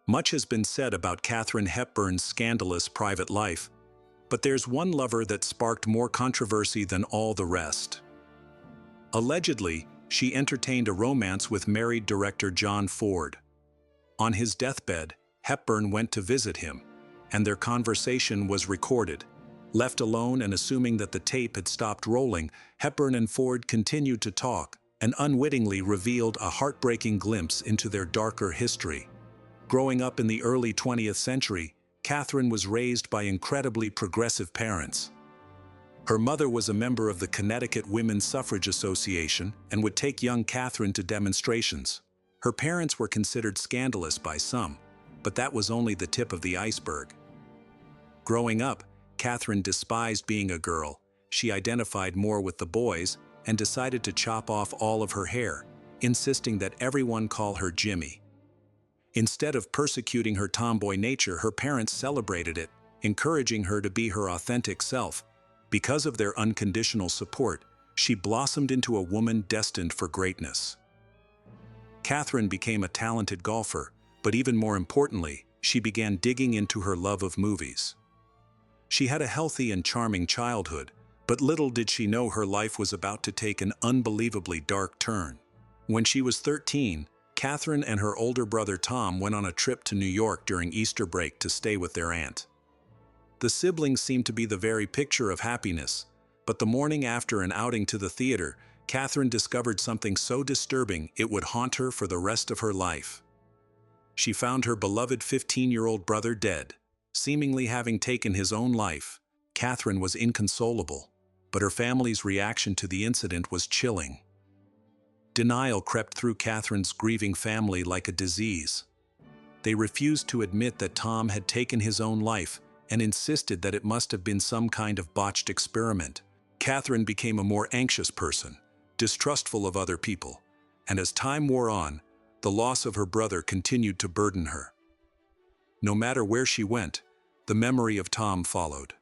Much has been said about Katharine Hepburn's scandalous private life, but there's one lover that sparked more controversy than all the rest. Allegedly, she entertained a romance with married director John Ford. On his deathbed, Hepburn went to visit him, and their conversation was recorded. Left alone and assuming that the tape had stopped rolling, Hepburn and Ford continued to talk and unwittingly revealed a heartbreaking glimpse into their darker history. Growing up in the early 20th century, Katharine was raised by incredibly progressive parents. Her mother was a member of the Connecticut Women's Suffrage Association and would take young Katharine to demonstrations. Her parents were considered scandalous by some, but that was only the tip of the iceberg. Growing up, Katharine despised being a girl. She identified more with the boys and decided to chop off all of her hair, insisting that everyone call her Jimmy. Instead of persecuting her tomboy nature, her parents celebrated it, encouraging her to be her authentic self. Because of their unconditional support, she blossomed into a woman destined for greatness. Katharine became a talented golfer, but even more importantly, she began digging into her love of movies. She had a healthy and charming childhood, but little did she know her life was about to take an unbelievably dark turn. When she was 13, Katharine and her older brother Tom went on a trip to New York during Easter break to stay with their aunt. The siblings seemed to be the very picture of happiness, but the morning after an outing to the theater, Katharine discovered something so disturbing it would haunt her for the rest of her life. She found her beloved 15-year-old brother dead, seemingly having taken his own life. Katharine was inconsolable, but her family's reaction to the incident was chilling. Denial crept through Katharine's grieving family like a disease. They refused to admit that Tom had taken his own life and insisted that it must have been some kind of botched experiment. Katharine became a more anxious person, distrustful of other people, and as time wore on, the loss of her brother continued to burden her. No matter where she went, the memory of Tom followed.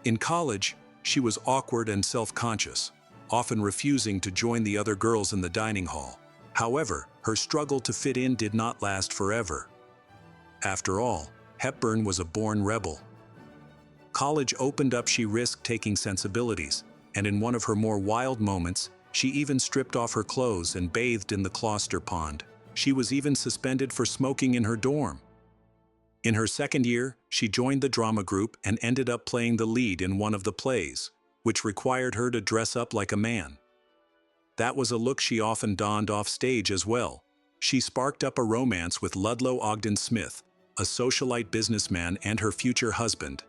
In college, she was awkward and self-conscious, often refusing to join the other girls in the dining hall. However, her struggle to fit in did not last forever. After all, Hepburn was a born rebel. College opened up, she risked taking sensibilities, and in one of her more wild moments, she even stripped off her clothes and bathed in the Closter Pond. She was even suspended for smoking in her dorm. In her second year, she joined the drama group and ended up playing the lead in one of the plays, which required her to dress up like a man. That was a look she often donned off stage as well. She sparked up a romance with Ludlow Ogden Smith, a socialite businessman and her future husband.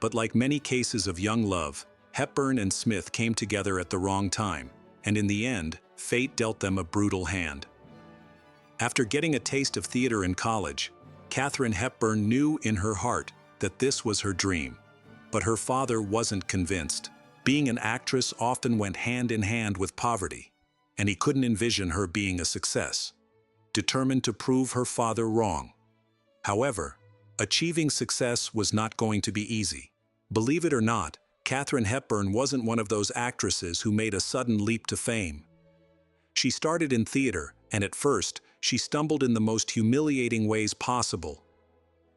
But like many cases of young love, Hepburn and Smith came together at the wrong time, and in the end, fate dealt them a brutal hand. After getting a taste of theater in college, Katharine Hepburn knew in her heart that this was her dream. But her father wasn't convinced. Being an actress often went hand in hand with poverty, and he couldn't envision her being a success. Determined to prove her father wrong. However, achieving success was not going to be easy. Believe it or not, Katharine Hepburn wasn't one of those actresses who made a sudden leap to fame. She started in theater, and at first, she stumbled in the most humiliating ways possible.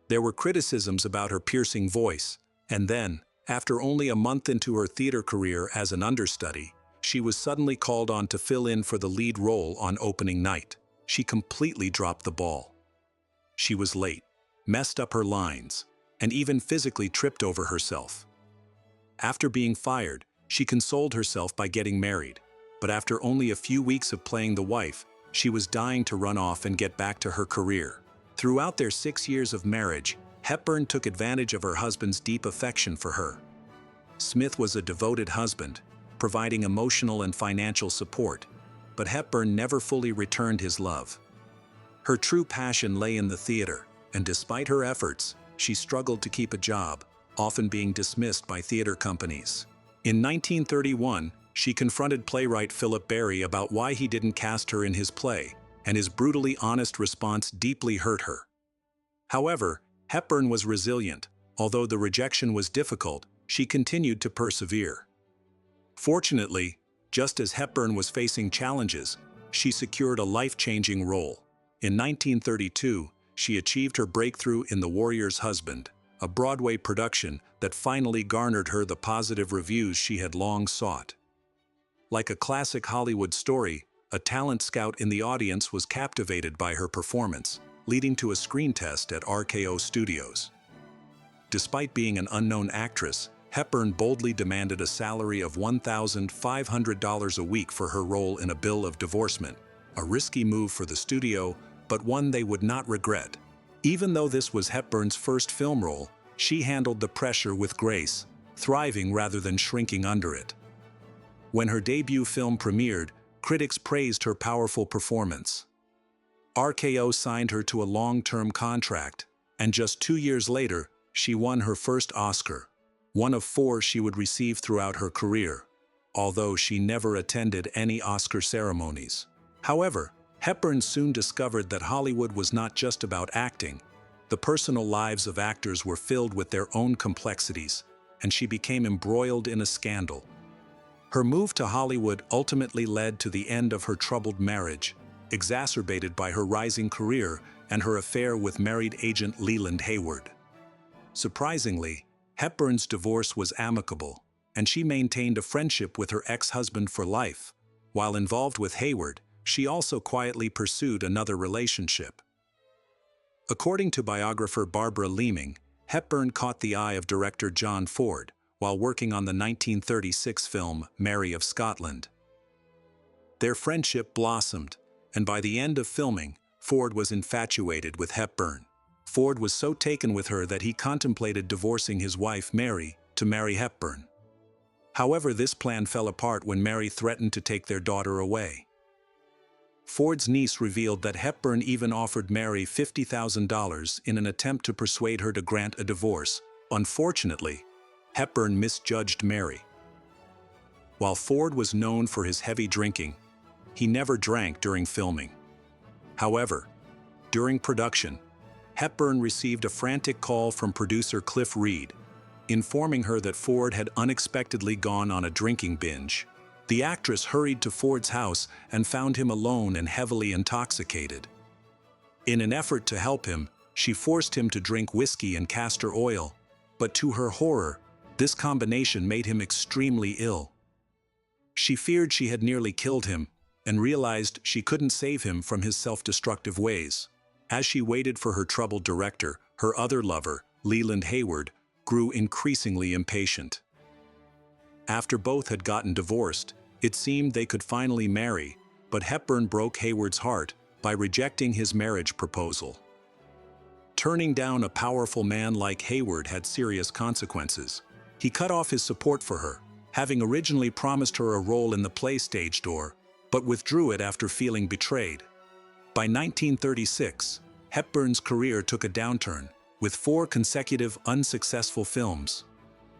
There were criticisms about her piercing voice, and then, after only a month into her theater career as an understudy, she was suddenly called on to fill in for the lead role on opening night. She completely dropped the ball. She was late, messed up her lines, and even physically tripped over herself. After being fired, she consoled herself by getting married, but after only a few weeks of playing the wife, she was dying to run off and get back to her career. Throughout their 6 years of marriage, Hepburn took advantage of her husband's deep affection for her. Smith was a devoted husband, providing emotional and financial support, but Hepburn never fully returned his love. Her true passion lay in the theater, and despite her efforts, she struggled to keep a job, often being dismissed by theater companies. In 1931, she confronted playwright Philip Barry about why he didn't cast her in his play, and his brutally honest response deeply hurt her. However, Hepburn was resilient. Although the rejection was difficult, she continued to persevere. Fortunately, just as Hepburn was facing challenges, she secured a life-changing role. In 1932, she achieved her breakthrough in The Warrior's Husband, a Broadway production that finally garnered her the positive reviews she had long sought. Like a classic Hollywood story, a talent scout in the audience was captivated by her performance, leading to a screen test at RKO Studios. Despite being an unknown actress, Hepburn boldly demanded a salary of $1,500 a week for her role in A Bill of Divorcement, a risky move for the studio, but one they would not regret. Even though this was Hepburn's first film role, she handled the pressure with grace, thriving rather than shrinking under it. When her debut film premiered, critics praised her powerful performance. RKO signed her to a long-term contract, and just 2 years later, she won her first Oscar, one of 4 she would receive throughout her career, although she never attended any Oscar ceremonies. However, Hepburn soon discovered that Hollywood was not just about acting. The personal lives of actors were filled with their own complexities, and she became embroiled in a scandal. Her move to Hollywood ultimately led to the end of her troubled marriage, exacerbated by her rising career and her affair with married agent Leland Hayward. Surprisingly, Hepburn's divorce was amicable, and she maintained a friendship with her ex-husband for life. While involved with Hayward, she also quietly pursued another relationship. According to biographer Barbara Leeming, Hepburn caught the eye of director John Ford while working on the 1936 film Mary of Scotland. Their friendship blossomed, and by the end of filming, Ford was infatuated with Hepburn. Ford was so taken with her that he contemplated divorcing his wife Mary to marry Hepburn. However, this plan fell apart when Mary threatened to take their daughter away. Ford's niece revealed that Hepburn even offered Mary $50,000 in an attempt to persuade her to grant a divorce. Unfortunately, Hepburn misjudged Mary. While Ford was known for his heavy drinking, he never drank during filming. However, during production, Hepburn received a frantic call from producer Cliff Reed, informing her that Ford had unexpectedly gone on a drinking binge. The actress hurried to Ford's house and found him alone and heavily intoxicated. In an effort to help him, she forced him to drink whiskey and castor oil, but to her horror, this combination made him extremely ill. She feared she had nearly killed him and realized she couldn't save him from his self-destructive ways. As she waited for her troubled director, her other lover, Leland Hayward, grew increasingly impatient. After both had gotten divorced, it seemed they could finally marry, but Hepburn broke Hayward's heart by rejecting his marriage proposal. Turning down a powerful man like Hayward had serious consequences. He cut off his support for her, having originally promised her a role in the play stage door, but withdrew it after feeling betrayed. By 1936, Hepburn's career took a downturn, with 4 consecutive unsuccessful films.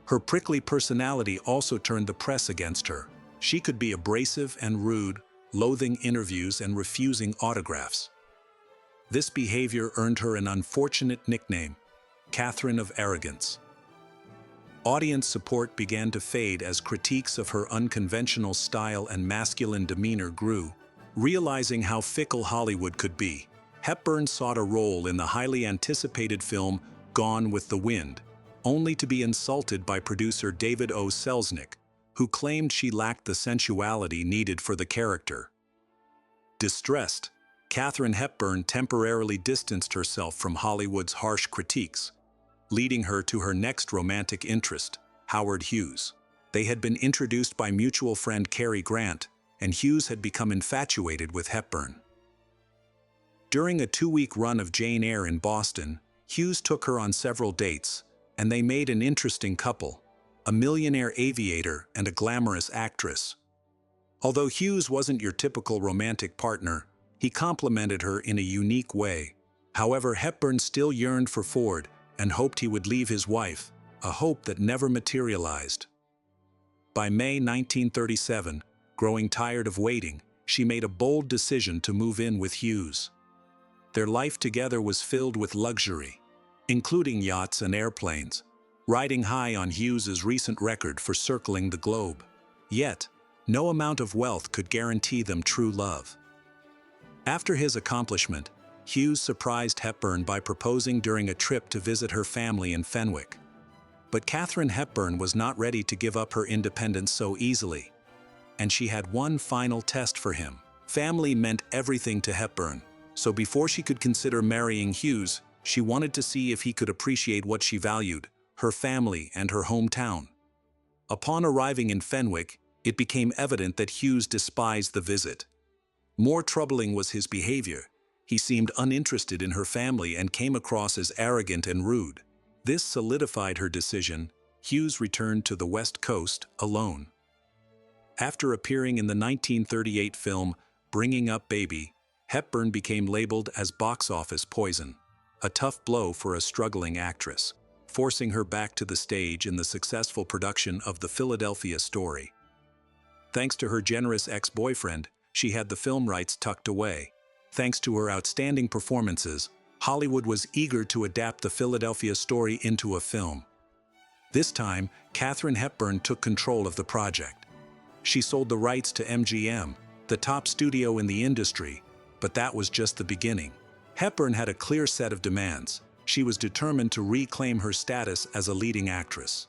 Her prickly personality also turned the press against her. She could be abrasive and rude, loathing interviews and refusing autographs. This behavior earned her an unfortunate nickname, Katharine of Arrogance. Audience support began to fade as critiques of her unconventional style and masculine demeanor grew. Realizing how fickle Hollywood could be, Hepburn sought a role in the highly anticipated film Gone with the Wind, only to be insulted by producer David O. Selznick, who claimed she lacked the sensuality needed for the character. Distressed, Katharine Hepburn temporarily distanced herself from Hollywood's harsh critiques, leading her to her next romantic interest, Howard Hughes. They had been introduced by mutual friend Cary Grant, and Hughes had become infatuated with Hepburn. During a 2-week run of Jane Eyre in Boston, Hughes took her on several dates, and they made an interesting couple, a millionaire aviator and a glamorous actress. Although Hughes wasn't your typical romantic partner, he complimented her in a unique way. However, Hepburn still yearned for Ford and hoped he would leave his wife, a hope that never materialized. By May 1937, growing tired of waiting, she made a bold decision to move in with Hughes. Their life together was filled with luxury, including yachts and airplanes, riding high on Hughes's recent record for circling the globe. Yet, no amount of wealth could guarantee them true love. After his accomplishment, Hughes surprised Hepburn by proposing during a trip to visit her family in Fenwick. But Katharine Hepburn was not ready to give up her independence so easily. And she had one final test for him. Family meant everything to Hepburn, so before she could consider marrying Hughes, she wanted to see if he could appreciate what she valued, her family and her hometown. Upon arriving in Fenwick, it became evident that Hughes despised the visit. More troubling was his behavior. He seemed uninterested in her family and came across as arrogant and rude. This solidified her decision. Hughes returned to the West Coast alone. After appearing in the 1938 film Bringing Up Baby, Hepburn became labeled as box office poison, a tough blow for a struggling actress, forcing her back to the stage in the successful production of The Philadelphia Story. Thanks to her generous ex-boyfriend, she had the film rights tucked away. Thanks to her outstanding performances, Hollywood was eager to adapt The Philadelphia Story into a film. This time, Katharine Hepburn took control of the project. She sold the rights to MGM, the top studio in the industry, but that was just the beginning. Hepburn had a clear set of demands. She was determined to reclaim her status as a leading actress.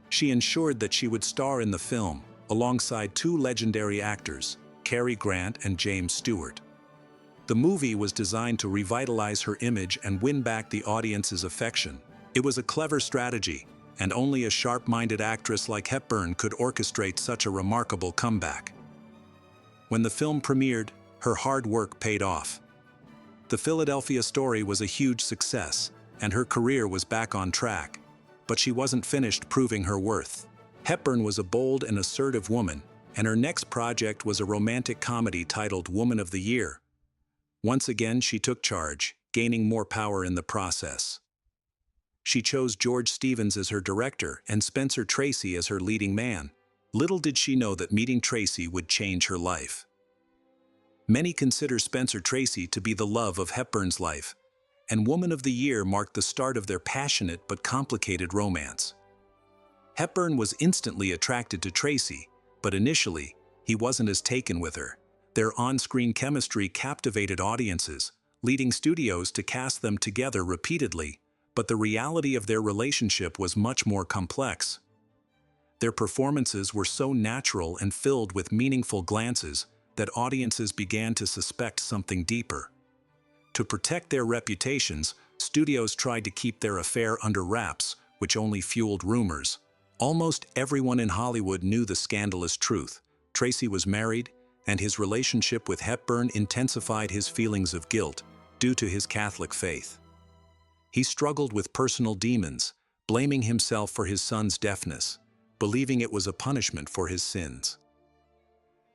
She ensured that she would star in the film, alongside two legendary actors, Cary Grant and James Stewart. The movie was designed to revitalize her image and win back the audience's affection. It was a clever strategy, and only a sharp-minded actress like Hepburn could orchestrate such a remarkable comeback. When the film premiered, her hard work paid off. The Philadelphia Story was a huge success, and her career was back on track. But she wasn't finished proving her worth. Hepburn was a bold and assertive woman, and her next project was a romantic comedy titled Woman of the Year. Once again, she took charge, gaining more power in the process. She chose George Stevens as her director and Spencer Tracy as her leading man. Little did she know that meeting Tracy would change her life. Many consider Spencer Tracy to be the love of Hepburn's life, and Woman of the Year marked the start of their passionate but complicated romance. Hepburn was instantly attracted to Tracy, but initially, he wasn't as taken with her. Their on-screen chemistry captivated audiences, leading studios to cast them together repeatedly, but the reality of their relationship was much more complex. Their performances were so natural and filled with meaningful glances that audiences began to suspect something deeper. To protect their reputations, studios tried to keep their affair under wraps, which only fueled rumors. Almost everyone in Hollywood knew the scandalous truth. Tracy was married, and his relationship with Hepburn intensified his feelings of guilt due to his Catholic faith. He struggled with personal demons, blaming himself for his son's deafness, believing it was a punishment for his sins.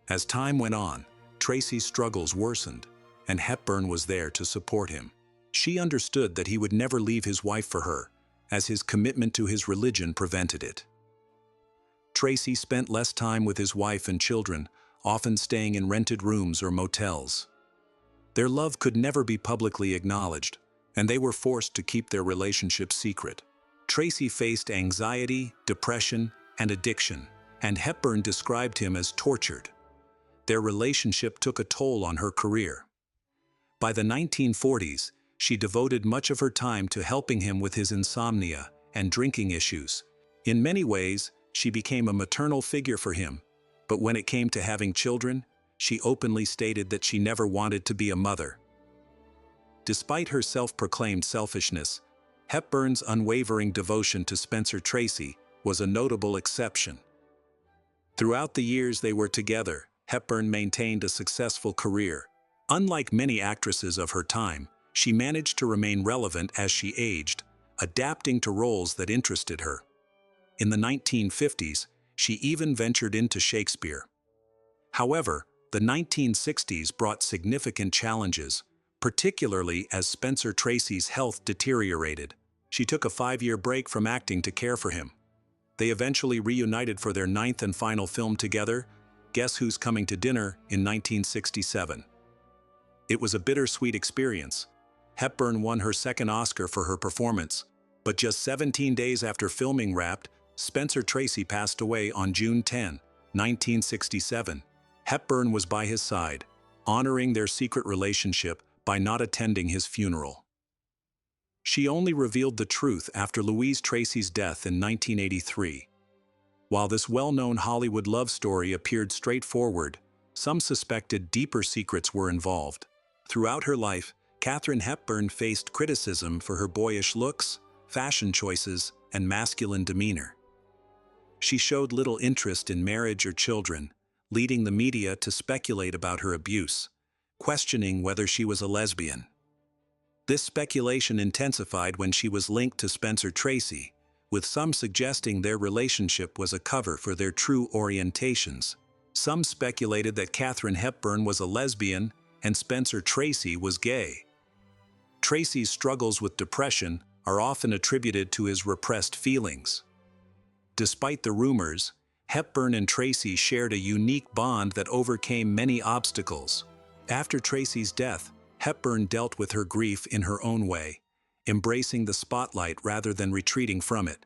As time went on, Tracy's struggles worsened, and Hepburn was there to support him. She understood that he would never leave his wife for her, as his commitment to his religion prevented it. Tracy spent less time with his wife and children, often staying in rented rooms or motels. Their love could never be publicly acknowledged, and they were forced to keep their relationship secret. Tracy faced anxiety, depression, and addiction, and Hepburn described him as tortured. Their relationship took a toll on her career. By the 1940s, she devoted much of her time to helping him with his insomnia and drinking issues. In many ways, she became a maternal figure for him, but when it came to having children, she openly stated that she never wanted to be a mother. Despite her self-proclaimed selfishness, Hepburn's unwavering devotion to Spencer Tracy was a notable exception. Throughout the years they were together, Hepburn maintained a successful career. Unlike many actresses of her time, she managed to remain relevant as she aged, adapting to roles that interested her. In the 1950s, she even ventured into Shakespeare. However, the 1960s brought significant challenges, particularly as Spencer Tracy's health deteriorated. She took a 5-year break from acting to care for him. They eventually reunited for their 9th and final film together, Guess Who's Coming to Dinner, in 1967. It was a bittersweet experience. Hepburn won her second Oscar for her performance, but just 17 days after filming wrapped, Spencer Tracy passed away on June 10, 1967. Hepburn was by his side, honoring their secret relationship by not attending his funeral. She only revealed the truth after Louise Tracy's death in 1983. While this well-known Hollywood love story appeared straightforward, some suspected deeper secrets were involved. Throughout her life, Katharine Hepburn faced criticism for her boyish looks, fashion choices, and masculine demeanor. She showed little interest in marriage or children, leading the media to speculate about her abuse, questioning whether she was a lesbian. This speculation intensified when she was linked to Spencer Tracy, with some suggesting their relationship was a cover for their true orientations. Some speculated that Katharine Hepburn was a lesbian and Spencer Tracy was gay. Tracy's struggles with depression are often attributed to his repressed feelings. Despite the rumors, Hepburn and Tracy shared a unique bond that overcame many obstacles. After Tracy's death, Hepburn dealt with her grief in her own way, embracing the spotlight rather than retreating from it.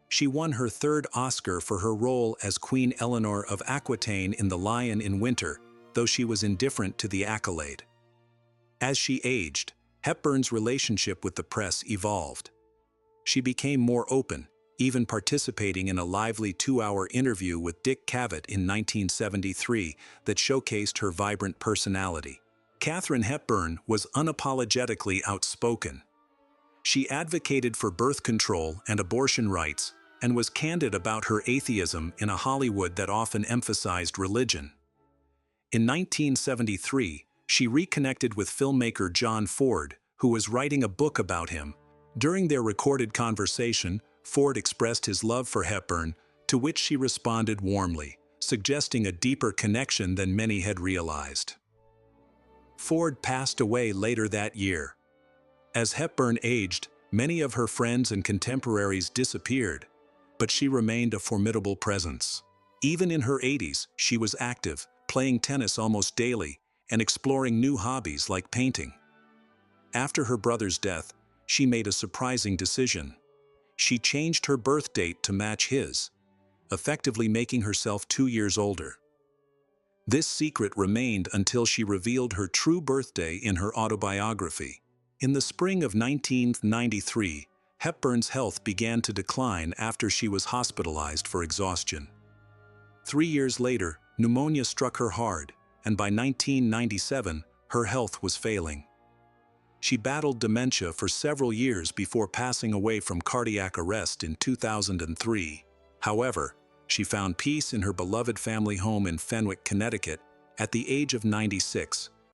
She won her third Oscar for her role as Queen Eleanor of Aquitaine in The Lion in Winter, though she was indifferent to the accolade. As she aged, Hepburn's relationship with the press evolved. She became more open, even participating in a lively 2-hour interview with Dick Cavett in 1973 that showcased her vibrant personality. Katharine Hepburn was unapologetically outspoken. She advocated for birth control and abortion rights and was candid about her atheism in a Hollywood that often emphasized religion. In 1973, she reconnected with filmmaker John Ford, who was writing a book about him. During their recorded conversation, Ford expressed his love for Hepburn, to which she responded warmly, suggesting a deeper connection than many had realized. Ford passed away later that year. As Hepburn aged, many of her friends and contemporaries disappeared, but she remained a formidable presence. Even in her 80s, she was active, playing tennis almost daily, and exploring new hobbies like painting. After her brother's death, she made a surprising decision. She changed her birth date to match his, effectively making herself 2 years older. This secret remained until she revealed her true birthday in her autobiography. In the spring of 1993, Hepburn's health began to decline after she was hospitalized for exhaustion. 3 years later, pneumonia struck her hard, and by 1997, her health was failing. She battled dementia for several years before passing away from cardiac arrest in 2003. However, she found peace in her beloved family home in Fenwick, Connecticut, at the age of 96,